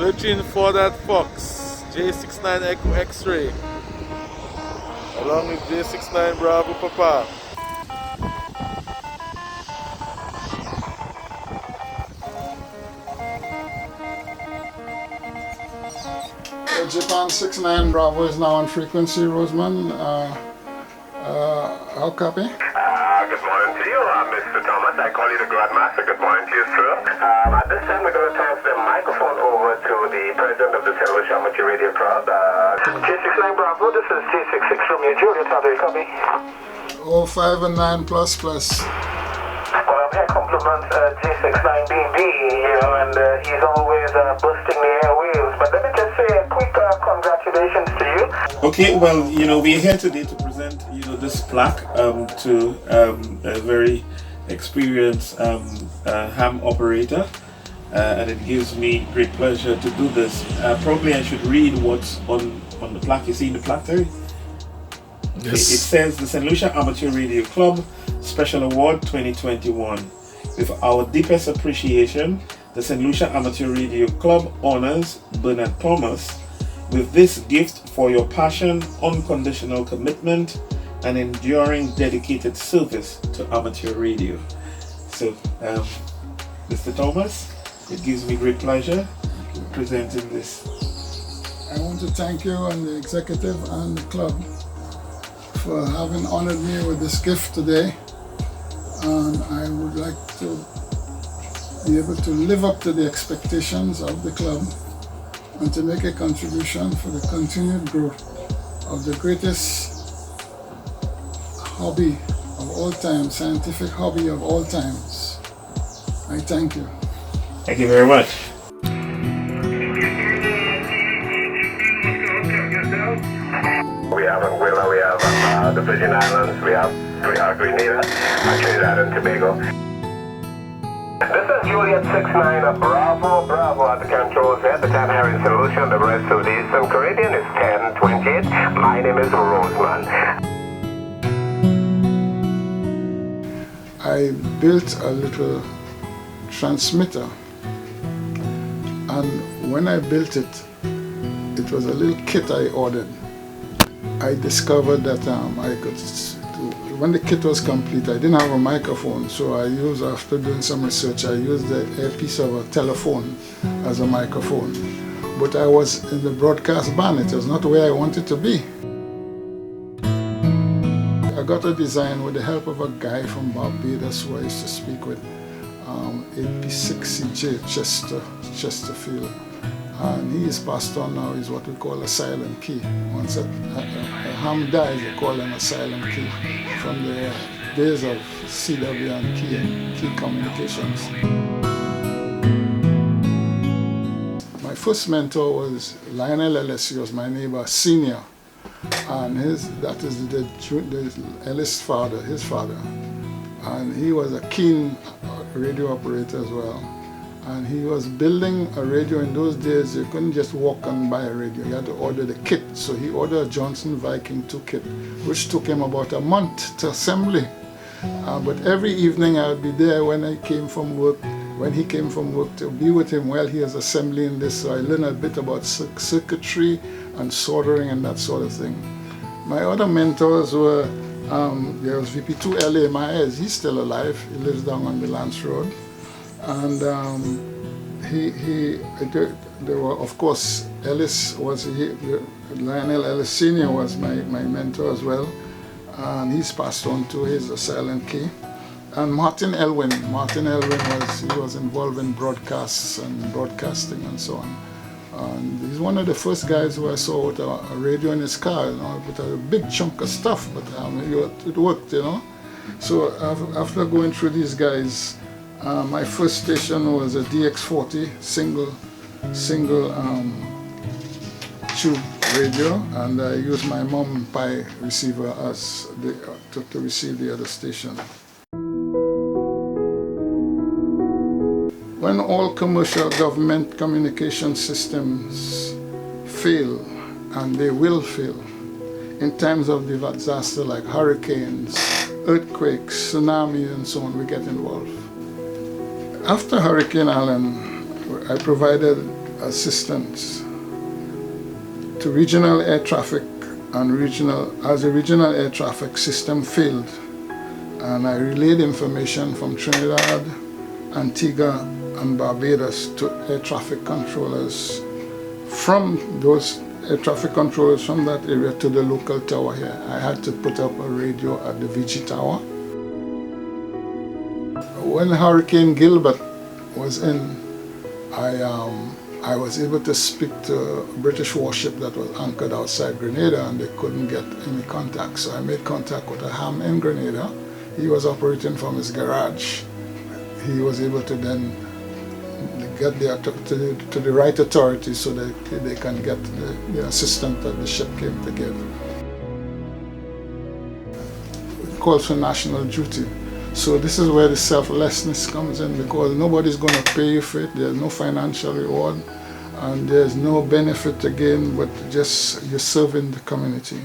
Searching for that fox. J69 Echo X-ray. Along with J69 Bravo Papa. Japan 69 Bravo is now on frequency, Roseman. How copy? Good morning to you, Mr. Thomas. I call you the Grandmaster. Good morning to you, sir. At this time, we're going to transfer the microphone over to the president of the Lucia Amateur Radio Club. J69 Bravo, this is J66 Romeo Juliet. How do you copy? 05 and 9 plus plus. Well, I'm here compliment J69BB, you know, and he's always boosting the airwaves. But let me just say a quick congratulations to you. Okay, well, you know, we're here today to present, you know, this plaque to a very experienced ham operator, and it gives me great pleasure to do this. Probably I should read what's on the plaque. You see the plaque there? Yes. It says the St. Lucia Amateur Radio Club Special Award 2021. With our deepest appreciation, the St. Lucia Amateur Radio Club honors Bernard Thomas with this gift for your passion, unconditional commitment, and enduring dedicated service to amateur radio. So, Mr. Thomas, it gives me great pleasure presenting this. I want to thank you and the executive and the club for having honored me with this gift today. And I would like to be able to live up to the expectations of the club and to make a contribution for the continued growth of the greatest hobby of all time, scientific hobby of all times. I thank you. Thank you very much. We have Anguilla, we have the Virgin Islands, we have Grenada, and Trinidad and Tobago. This is Juliet 69 Bravo Bravo at the controls here. The time here in St. Lucia and the rest of the Eastern Caribbean is 10:28. My name is Roseman. I built a little transmitter, and when I built it, it was a little kit I ordered. I discovered that I could, when the kit was complete, I didn't have a microphone, so I used, after doing some research, I used the earpiece of a telephone as a microphone. But I was in the broadcast band, it was not where I wanted to be. I got a design with the help of a guy from Barbados who I used to speak with, 8P6CJ Chesterfield. And he is passed on now, is what we call a silent key. Once a ham dies, they call him a silent key, from the days of CW and key communications. My first mentor was Lionel Ellis. He was my neighbor, senior. And that is the Ellis father, his father. And he was a keen radio operator as well. And he was building a radio. In those days, you couldn't just walk and buy a radio. You had to order the kit. So he ordered a Johnson Viking 2 kit, which took him about a month to assembly. But every evening I would be there when he came from work, to be with him while he was assembling this. So I learned a bit about circuitry and soldering and that sort of thing. My other mentors were, there was VP2 LA Myers. He's still alive. He lives down on the Lance Road. And there were, of course, Lionel Ellis Sr. was my mentor as well, and he's passed on to his silent key. And Martin Elwin was involved in broadcasts and broadcasting and so on. And he's one of the first guys who I saw with a radio in his car, you know, with a big chunk of stuff, but it worked, you know. So after going through these guys, my first station was a DX40 single tube radio, and I used my mom Pi receiver as to receive the other station. When all commercial government communication systems fail, and they will fail, in times of disaster like hurricanes, earthquakes, tsunamis, and so on, we get involved. After Hurricane Allen, I provided assistance to regional air traffic, and as the regional air traffic system failed, and I relayed information from Trinidad, Antigua and Barbados to air traffic controllers, from those air traffic controllers from that area to the local tower here. I had to put up a radio at the VG Tower. When Hurricane Gilbert was in, I was able to speak to a British warship that was anchored outside Grenada, and they couldn't get any contact. So I made contact with a ham in Grenada. He was operating from his garage. He was able to then get there to the right authorities so that they can get the assistance that the ship came to give. It calls for national duty. So this is where the selflessness comes in, because nobody's going to pay you for it. There's no financial reward, and there's no benefit to gain, but just you're serving the community.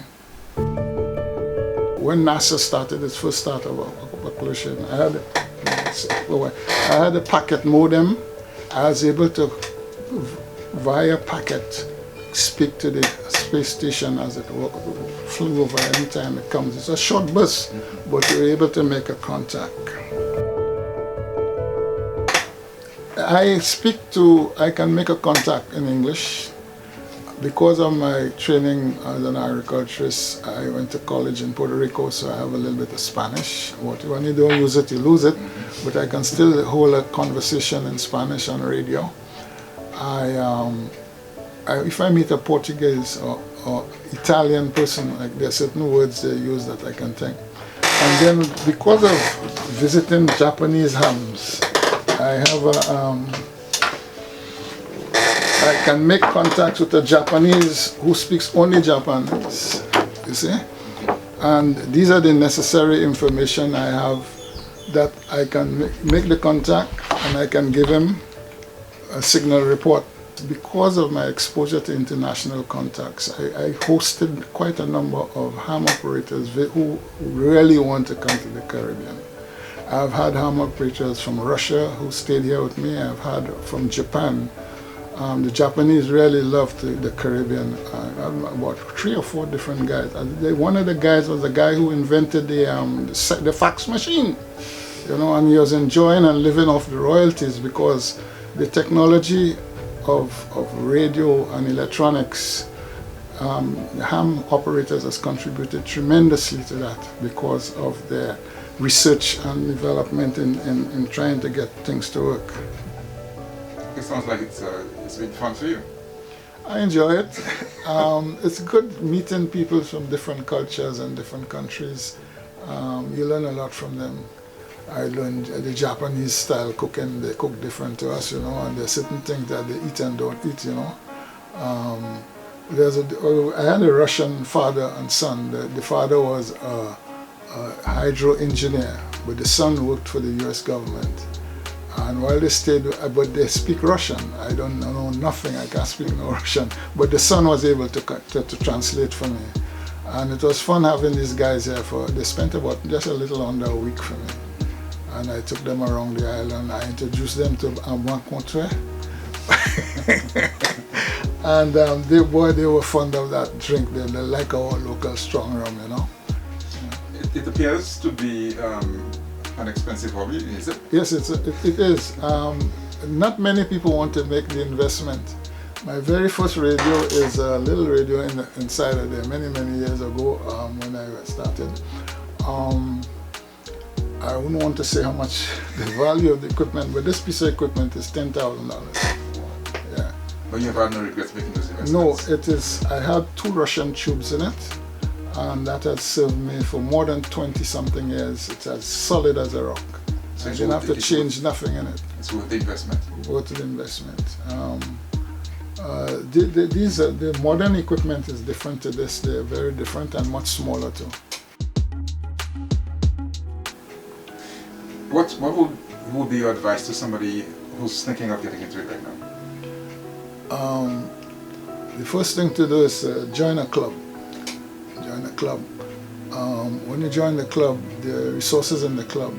When NASA started its first start of operation, I had a packet modem. I was able to, via packet, speak to the space station as it flew over anytime it comes. It's a short bus, but you're able to make a contact. I can make a contact in English. Because of my training as an agriculturist, I went to college in Puerto Rico, so I have a little bit of Spanish. When you don't use it, you lose it. But I can still hold a conversation in Spanish on radio. If I meet a Portuguese or Italian person, like there are certain words they use that I can think. And then because of visiting Japanese hams, I have I can make contact with a Japanese who speaks only Japanese, you see? And these are the necessary information I have that I can make the contact, and I can give him a signal report. Because of my exposure to international contacts, I hosted quite a number of ham operators who really want to come to the Caribbean. I've had ham operators from Russia who stayed here with me. I've had from Japan. The Japanese really loved the Caribbean. About 3 or 4 different guys. One of the guys was the guy who invented the fax machine, you know, and he was enjoying and living off the royalties, because the technology of radio and electronics, ham operators has contributed tremendously to that because of their research and development in trying to get things to work. It sounds like it's been fun for you. I enjoy it. It's good meeting people from different cultures and different countries. You learn a lot from them. I learned the Japanese style cooking. They cook different to us, you know, and there's certain things that they eat and don't eat, you know. I had a Russian father and son. The father was a hydro engineer, but the son worked for the US government. And while they stayed, but they speak Russian. I don't know nothing, I can't speak no Russian. But the son was able to translate for me. And it was fun having these guys here. They spent about just a little under a week for me. And I took them around the island. I introduced them to Rencontre. And they were fond of that drink. They like our local strong rum, you know. It appears to be an expensive hobby, is it? Yes, it is. Not many people want to make the investment. My very first radio is a little radio inside of there many years ago when I started. I wouldn't want to say how much the value of the equipment, but this piece of equipment is $10,000. Yeah. But you have had no regrets making those investments? No, it is. I had 2 Russian tubes in it, and that has served me for more than 20-something years. It's as solid as a rock. So I didn't have to change nothing in it. It's worth the investment. Worth the investment. The modern equipment is different to this. They're very different and much smaller too. What would be your advice to somebody who's thinking of getting into it right now? The first thing to do is join a club. Join a club. When you join the club, the resources in the club,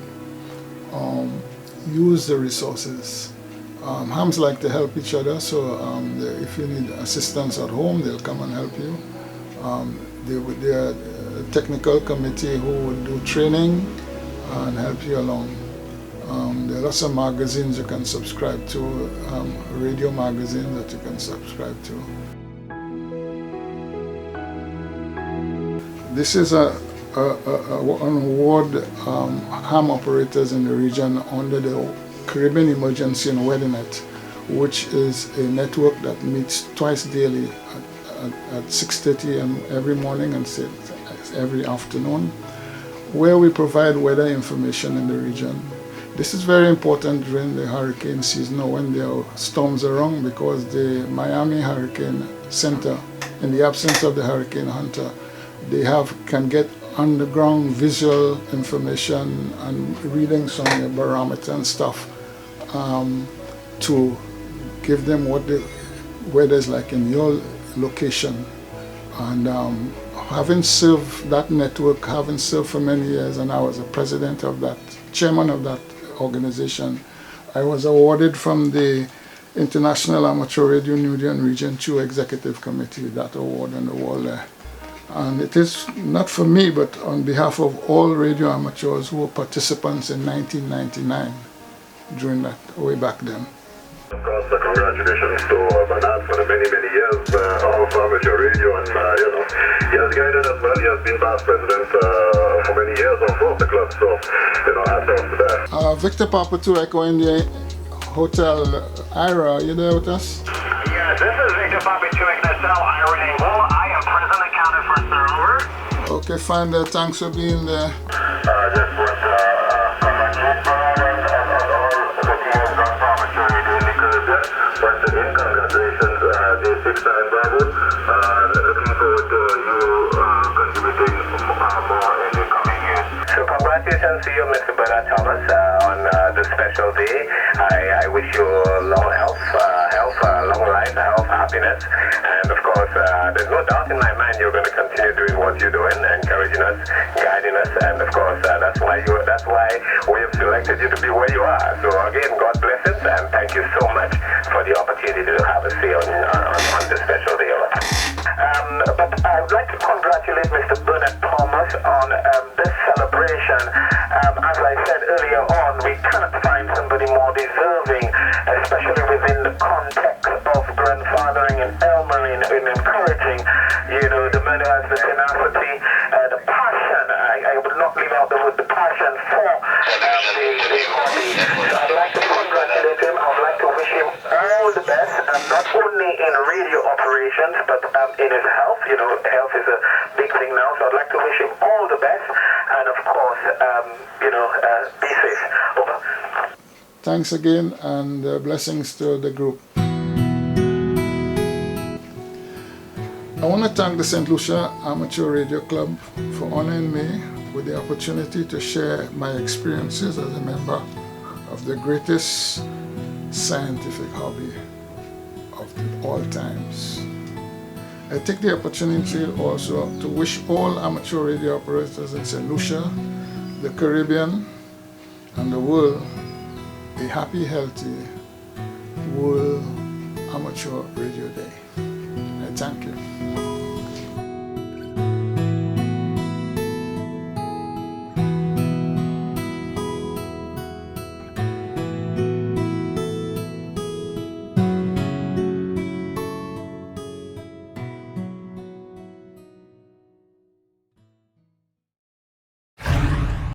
use the resources. Hams like to help each other, so if you need assistance at home, they'll come and help you. They are a technical committee who will do training and help you along. There are lots of magazines you can subscribe to, radio magazines that you can subscribe to. This is an award ham operators in the region under the Caribbean Emergency and Weathernet, which is a network that meets twice daily at 6:30 a.m. every morning and every afternoon, where we provide weather information in the region. This is very important during the hurricane season or when there are storms around, because the Miami Hurricane Center, in the absence of the Hurricane Hunter, they can get underground visual information and readings from your barometer and stuff to give them what the weather is like in your location. And having served that network, having served for many years, and I was a president of that, chairman of that organization, I was awarded from the International Amateur Radio Union Region 2 Executive Committee that award on the wall there. And it is not for me, but on behalf of all radio amateurs who were participants in 1999, during that, way back then. Of course, congratulations to Bernard for the many, many years of amateur radio, and he has guided as well. He has been past president for many years of the club, so hats off to that. Victor Papa to Echo in the Hotel Ira, are you there with us? Yes, this is Victor Papa to Echo Ira Echo. I am present accounted for server. Okay, fine there. Thanks for being there. Just want to congratulate Bernard and all the teams on amateur radio in the Caribbean. Once again, congratulations, J69 Bravo. Looking forward to you contributing more in the coming years. So congratulations to you, Mr. Bernard Thomas, on this special day. I wish you long health, long life, health, happiness, and of course, there's no doubt in my mind you're going to continue doing what you're doing, encouraging us, guiding us, and of course, that's why we have selected you to be where you are. So again, God bless it, and thank you so much for the opportunity to have a say on this special day. But I would like to congratulate Mr. Bernard Thomas on this celebration. As I said earlier on, we cannot find somebody more deserving, especially within the context of grandfathering and elmering and encouraging, the man who has the tenacity, the passion. I would not leave out the word, the passion for the hobby. So I'd like to congratulate him. I would like to wish him all the best, not only in radio operations, but in his health. Health is a big thing now, so I'd like to wish him all the best, and of course, be safe. Over. Thanks again, and blessings to the group. I want to thank the St. Lucia Amateur Radio Club for honoring me with the opportunity to share my experiences as a member of the greatest scientific hobby of all times. I take the opportunity also to wish all amateur radio operators in St. Lucia, the Caribbean, and the world a happy, healthy World Amateur Radio Day. I thank you.